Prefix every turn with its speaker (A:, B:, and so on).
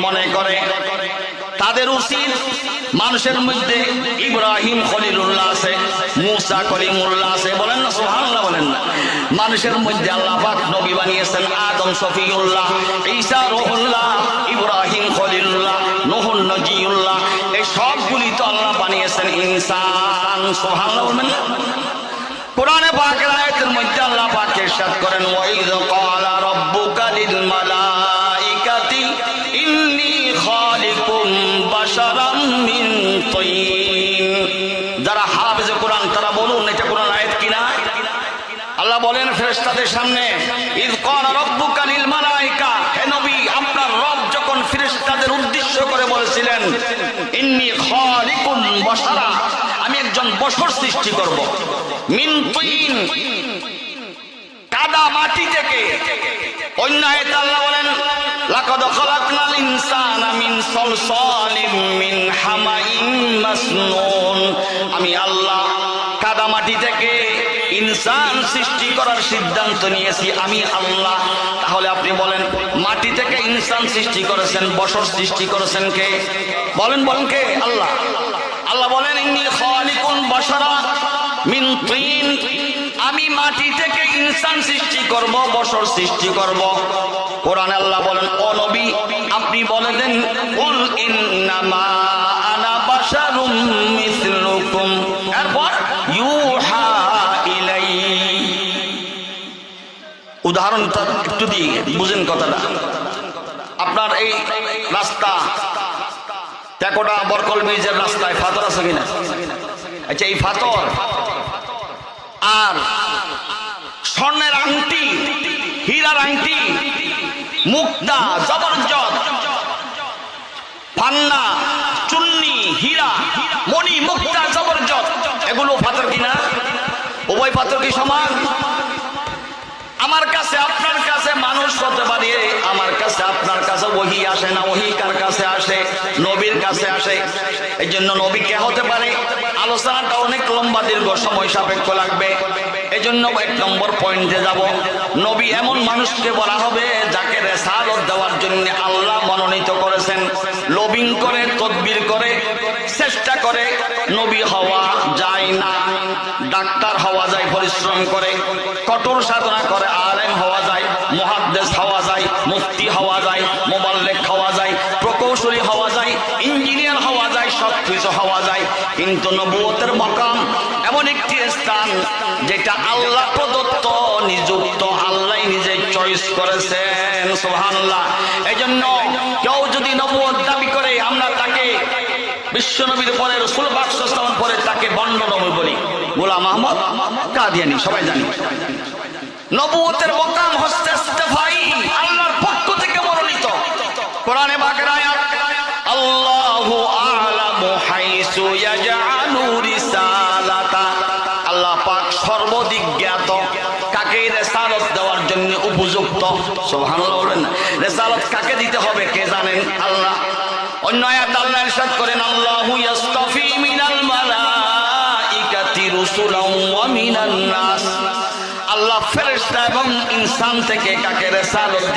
A: মনে করে তাদের উচিত মানুষের মধ্যে ইব্রাহিম খলিলুল্লাহ আছে, মুসা কলিমুল্লাহ আছে, বলেন না সুবহানাল্লাহ, বলেন না। মানুষের মধ্যে আল্লাহ পাক নবী বানিয়েছেন আদম শফিউল্লাহ, ঈসা রুহুল্লাহ, ইব্রাহিম খলিলুল্লাহ, নূহ নজিউল্লাহ, এই সবগুলি তো আল্লাহ বানিয়েছেন ইনসান। সুবহানাল্লাহ বলবেন না? কোরআনে পাকের আয়াতের মধ্যে আল্লাহ পাক ইরশাদ করেন, ওয়াইদ ক্বালা রাব্বুকা লিল মালাইকাতি ইন্নী খালিকুম বাশারাম মিন তিন। যারা হাফেজে কোরআন তারা বলুন এটা কোরআন আয়াত কিনা? আল্লাহ বলেন ফেরেশতাদের সামনে, ইয ক্বালা রাব্বুকা লিল মালাইকা, হে নবী আপনার রব যখন ফেরেশতাদের উদ্দেশ্য করে বলেছিলেন ইন্নী খালিকুম বাশারা, আমি একজন বশর সৃষ্টি করব, মিন তিন, কাদা মাটি থেকে। অন্য আয়াতে আল্লাহ বলেন লাকাদ খালাকনাল ইনসানা মিন সালসালিম মিন হামাইন মাসনুন, আমি আল্লাহ কাদা মাটি থেকে ইনসান সৃষ্টি করার সিদ্ধান্ত নিয়েছি, আমি আল্লাহ। তাহলে আপনি বলেন মাটি থেকে ইনসান সৃষ্টি করেছেন, বশর সৃষ্টি করেছেন কে? বলেন বলেন কে? আল্লাহ। আল্লাহ বলেন ইন্নী খালিকুন বাশারা মিন তিন, আমি মাটি থেকে ইনসান সৃষ্টি করব, বশর সৃষ্টি করব। কোরআনে আল্লাহ বলেন ও নবী আপনি বলে দেন কুল ইন্নামা আনা বাশারুম মিসলুকুম, এরপর ইউহা ইলাই। উদাহরণটা একটু দিয়ে বুঝেন কথাটা। আপনার এই রাস্তা টেকোটা বরকল ব্রিজের রাস্তায় ফাতর আছে কিনা? আচ্ছা এই ফাতর আর স্বর্ণের আংটি, হীরার আংটি, মুক্তা, জবরজত, পান্না, চুন্নি, হীরা, মণি, মুক্তা, জবরজত, এগুলো পাথর কিনা? উভয় পাথর কি সমান? আমার কাছে আপনার কাছে মানুষ হতে পারে, আমার কাছে আপনার কাছে ওহী আসে না, ওহী কার কাছে আসে? নবীর কাছে আসে। এই জন্য নবী কে হতে পারে? আলোচনাটা অনেক লম্বা দীর্ঘ সময় সাপেক্ষ লাগবে, এই জন্য এক নম্বর পয়েন্টে যাব। নবী এমন মানুষকে বলা হবে যাকে রিসালাত দেওয়ার জন্য আল্লাহ মনোনীত করেছেন। লবিং করে, তদবির করে, চেষ্টা করে নবী হওয়া যায় না। ডাক্তার হওয়া যায় পরিশ্রম করে, কঠোর সাধনা করে আলেম হওয়া যায়, মুহাদ্দিস হওয়া যায়, মুফতি হওয়া যায়, মুবাল্লিগ হওয়া যায়, প্রকৌশলী হওয়া যায়, ইঞ্জিনিয়ার হওয়া যায়, সব কিছু হওয়া যায়। কিন্তু নবুয়তের মাকাম এমন একটি স্থান যেটা আল্লাহ প্রদত্ত, নিযুক্ত, আল্লাহ নিজে চয়েস করেছেন। সুবহানাল্লাহ। এজন্য কেউ যদি নবুয়ত দাবি করে আমরা তাকে বিশ্ব নবীর পরে রাসূল পাক সাল্লাল্লাহু আলাইহি ওয়াসাল্লাম পরে তাকে ভণ্ড নবী বলি, গোলাম আহমদ কাদিয়ানী, সবাই জানি। নবুয়তের মাকাম হচ্ছে ইস্তেফাই, আল্লাহর পক্ষ থেকে মনোনীত। কোরআনে পাকের আয়াত আল্লাহু আ'লামু হাইসু ইয়াজআলু রিসালাতা, আল্লাহ পাক সর্বদিক জ্ঞাত কাকে রিসালাত দেওয়ার জন্য উপযুক্ত। সুবহানাল্লাহ বলেন না? রিসালাত কাকে দিতে হবে কে জানেন? আল্লাহ। অন্য আয়াত আল্লাহ ইরশাদ করেন আল্লাহু ইয়াসতাফি মিনাল মালাইকাতি রুসুলান ওয়া মিনান নাস, আল্লাহ ফেরেশতা এবং ইনসান থেকে কাকে রিসালাত